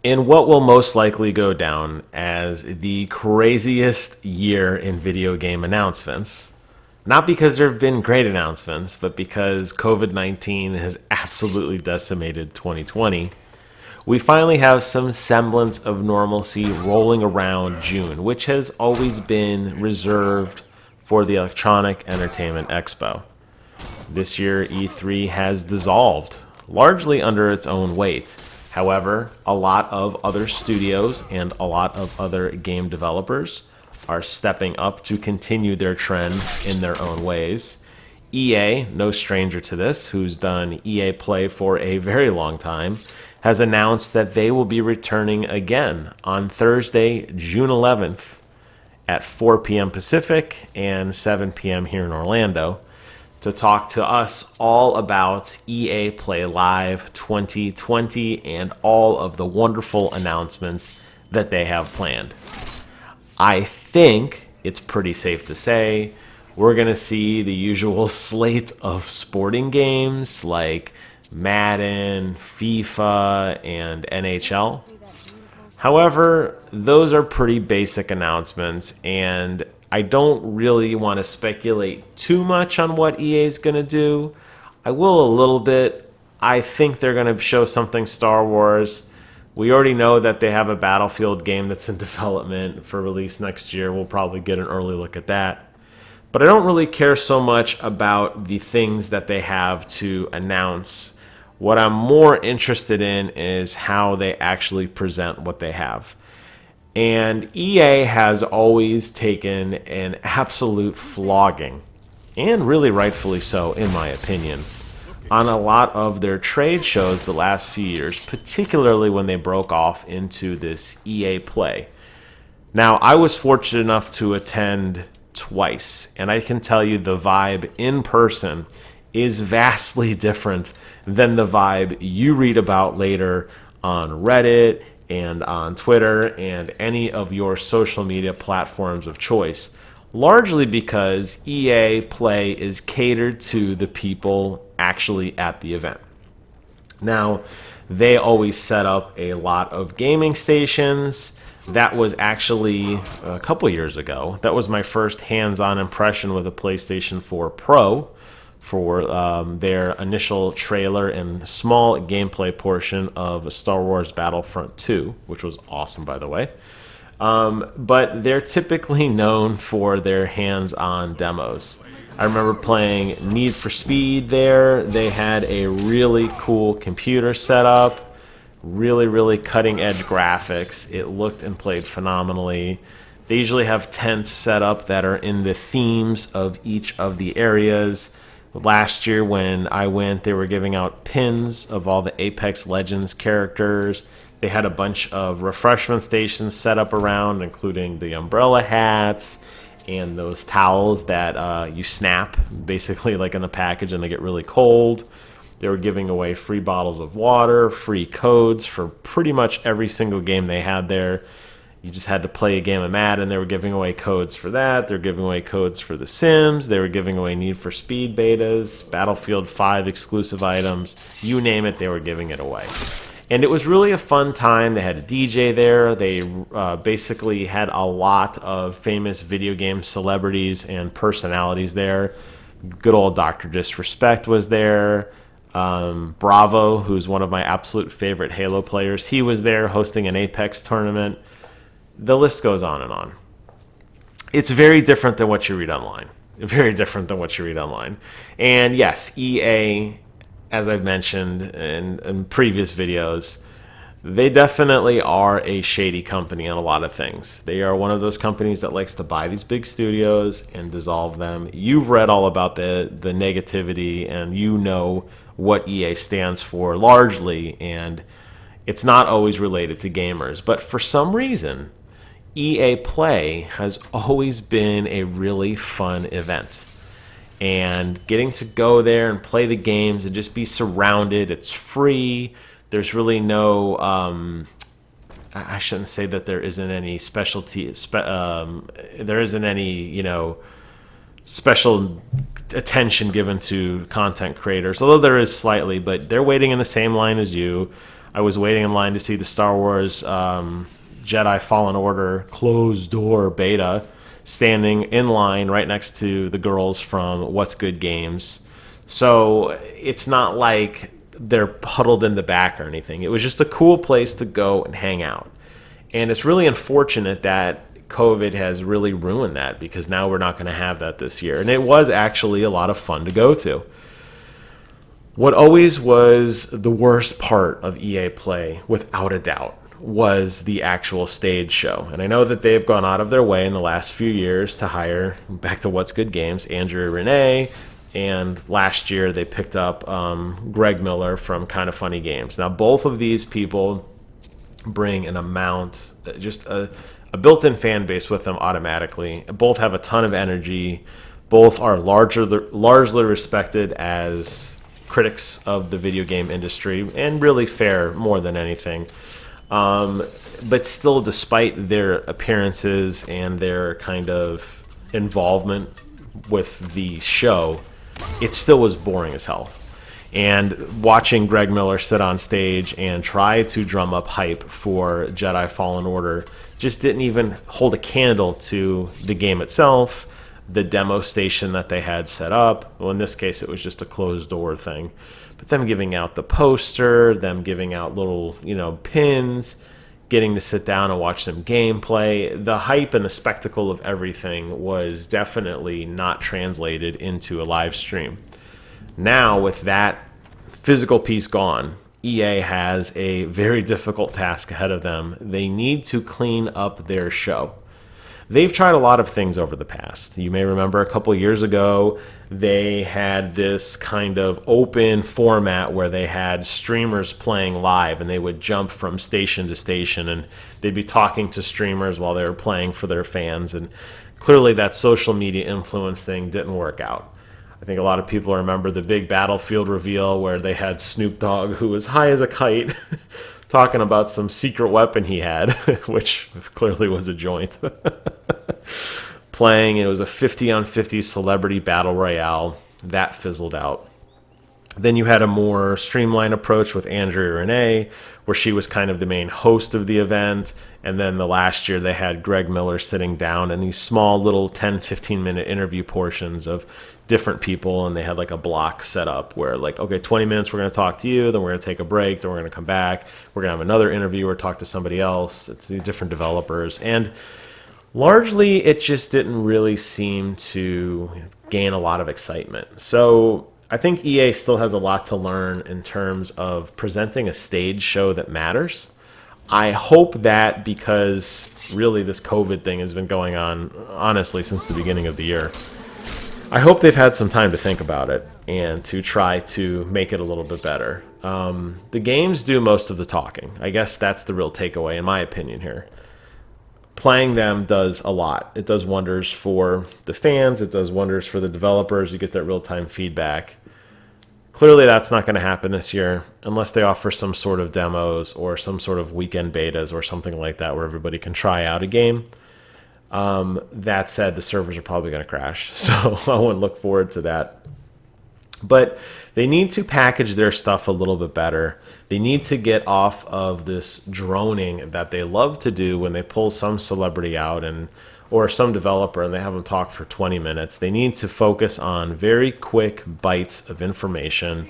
In what will most likely go down as the craziest year in video game announcements. Not because there have been great announcements, but because COVID-19 has absolutely decimated 2020. We finally have some semblance of normalcy rolling around June, which has always been reserved for the Electronic Entertainment Expo. This year, E3 has dissolved, largely under its own weight. However, a lot of other studios and a lot of other game developers are stepping up to continue their trend in their own ways. EA, no stranger to this, who's done EA Play for a very long time, has announced that they will be returning again on Thursday, June 11th at 4 p.m. Pacific and 7 p.m. here in Orlando to talk to us all about EA Play Live 2020 and all of the wonderful announcements that they have planned. I think it's pretty safe to say we're going to see the usual slate of sporting games like Madden, FIFA, and NHL. However, those are pretty basic announcements, and I don't really want to speculate too much on what EA is going to do. I will a little bit. I think they're going to show something Star Wars. We already know that they have a Battlefield game that's in development for release next year. We'll probably get an early look at that. But I don't really care so much about the things that they have to announce. What I'm more interested in is how they actually present what they have. And EA has always taken an absolute flogging, and really rightfully so, in my opinion, on a lot of their trade shows the last few years, particularly when they broke off into this EA Play. Now, I was fortunate enough to attend twice, and I can tell you the vibe in person is vastly different than the vibe you read about later on Reddit and on Twitter and any of your social media platforms of choice, largely because EA Play is catered to the people actually at the event. Now, they always set up a lot of gaming stations. That was actually a couple years ago. That was my first hands-on impression with a PlayStation 4 Pro for their initial trailer and small gameplay portion of Star Wars Battlefront 2, which was awesome, by the way. But they're typically known for their hands-on demos. I remember playing Need for Speed there. They had a really cool computer setup, really, really cutting-edge graphics. It looked and played phenomenally. They usually have tents set up that are in the themes of each of the areas. Last year when I went, they were giving out pins of all the Apex Legends characters. They had a bunch of refreshment stations set up around, including the umbrella hats and those towels that you snap, basically like in the package, and they get really cold. They were giving away free bottles of water, free codes for pretty much every single game they had there. You just had to play a game of Madden. They were giving away codes for that. They were giving away codes for The Sims. They were giving away Need for Speed betas, Battlefield 5 exclusive items. You name it, they were giving it away. And it was really a fun time. They had a DJ there. They basically had a lot of famous video game celebrities and personalities there. Good old Dr. Disrespect was there. Bravo, who's one of my absolute favorite Halo players, he was there hosting an Apex tournament. The list goes on and on. It's very different than what you read online. Very different than what you read online. And yes, EA, as I've mentioned in previous videos, they definitely are a shady company on a lot of things. They are one of those companies that likes to buy these big studios and dissolve them. You've read all about the negativity, and you know what EA stands for largely, and it's not always related to gamers. But for some reason, EA Play has always been a really fun event. And getting to go there and play the games and just be surrounded, it's free. There's really no, I shouldn't say that there isn't any specialty, there isn't any, special attention given to content creators, although there is slightly, but they're waiting in the same line as you. I was waiting in line to see the Star Wars Jedi Fallen Order closed door beta, standing in line right next to the girls from What's Good Games. So it's not like they're huddled in the back or anything. It was just a cool place to go and hang out. And it's really unfortunate that COVID has really ruined that, because now we're not going to have that this year. And it was actually a lot of fun to go to. What always was the worst part of EA Play, without a doubt, was the actual stage show. And I know that they've gone out of their way in the last few years to hire, back to What's Good Games, Andrew Renee. And last year they picked up Greg Miller from Kind of Funny Games. Now, both of these people bring an amount, just a built-in fan base with them automatically. Both have a ton of energy. Both are largely respected as critics of the video game industry, and really fair more than anything. But still, despite their appearances and their kind of involvement with the show, it still was boring as hell. And watching Greg Miller sit on stage and try to drum up hype for Jedi Fallen Order just didn't even hold a candle to the game itself, the demo station that they had set up. Well, in this case, it was just a closed door thing. But them giving out the poster, them giving out little, pins, getting to sit down and watch some gameplay, the hype and the spectacle of everything was definitely not translated into a live stream. Now, with that physical piece gone, EA has a very difficult task ahead of them. They need to clean up their show. They've tried a lot of things over the past. You may remember a couple years ago, they had this kind of open format where they had streamers playing live, and they would jump from station to station, and they'd be talking to streamers while they were playing for their fans. And clearly that social media influence thing didn't work out. I think a lot of people remember the big Battlefield reveal where they had Snoop Dogg, who was high as a kite, talking about some secret weapon he had, which clearly was a joint. Playing, it was a 50-on-50 celebrity battle royale. That fizzled out. Then you had a more streamlined approach with Andrea Renee, where she was kind of the main host of the event. And then the last year they had Greg Miller sitting down in these small little 10-15 minute interview portions of different people, and they had like a block set up where, like, okay, 20 minutes we're going to talk to you, then we're going to take a break, then we're going to come back, we're going to have another interview or talk to somebody else. It's the different developers. And largely it just didn't really seem to gain a lot of excitement. So I think EA still has a lot to learn in terms of presenting a stage show that matters. I hope that, because really this COVID thing has been going on, honestly, since the beginning of the year, I hope they've had some time to think about it and to try to make it a little bit better. The games do most of the talking. I guess that's the real takeaway, in my opinion, here. Playing them does a lot. It does wonders for the fans. It does wonders for the developers. You get that real-time feedback. Clearly, that's not going to happen this year unless they offer some sort of demos or some sort of weekend betas or something like that where everybody can try out a game. That said, the servers are probably going to crash, so I wouldn't look forward to that. But they need to package their stuff a little bit better. They need to get off of this droning that they love to do when they pull some celebrity out or some developer and they have them talk for 20 minutes. They need to focus on very quick bites of information,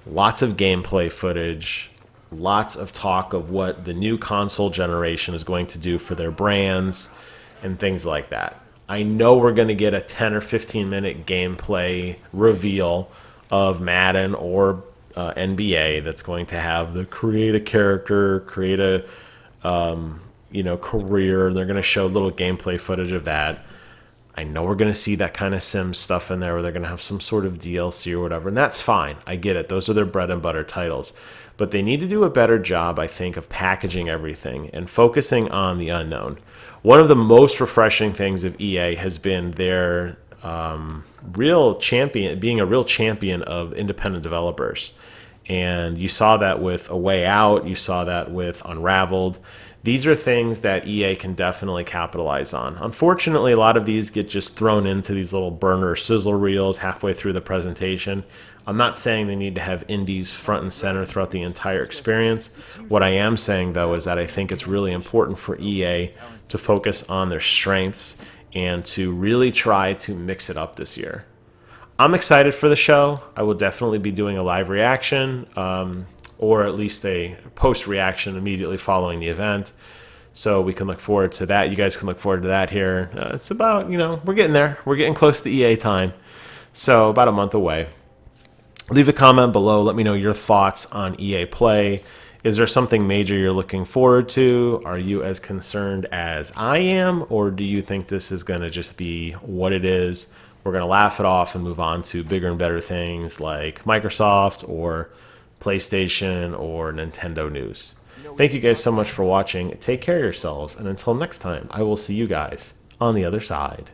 lots of gameplay footage, lots of talk of what the new console generation is going to do for their brands, and things like that. I know we're going to get a 10 or 15 minute gameplay reveal of Madden or NBA that's going to have the create a character, create a career, and they're going to show little gameplay footage of that. I know we're going to see that kind of Sims stuff in there where they're going to have some sort of DLC or whatever, and that's fine. I get it. Those are their bread and butter titles. But they need to do a better job, I think, of packaging everything and focusing on the unknown. One of the most refreshing things of EA has been their real champion, being a real champion of independent developers. And you saw that with A Way Out. You saw that with Unraveled. These are things that EA can definitely capitalize on. Unfortunately, a lot of these get just thrown into these little burner sizzle reels halfway through the presentation. I'm not saying they need to have indies front and center throughout the entire experience. What I am saying, though, is that I think it's really important for EA to focus on their strengths and to really try to mix it up this year. I'm excited for the show. I will definitely be doing a live reaction, or at least a post reaction immediately following the event. So we can look forward to that. You guys can look forward to that here. It's about, we're getting there. We're getting close to EA time. So about a month away. Leave a comment below. Let me know your thoughts on EA Play. Is there something major you're looking forward to? Are you as concerned as I am? Or do you think this is going to just be what it is? We're going to laugh it off and move on to bigger and better things like Microsoft or PlayStation or Nintendo news. Thank you guys so much for watching. Take care of yourselves. And until next time, I will see you guys on the other side.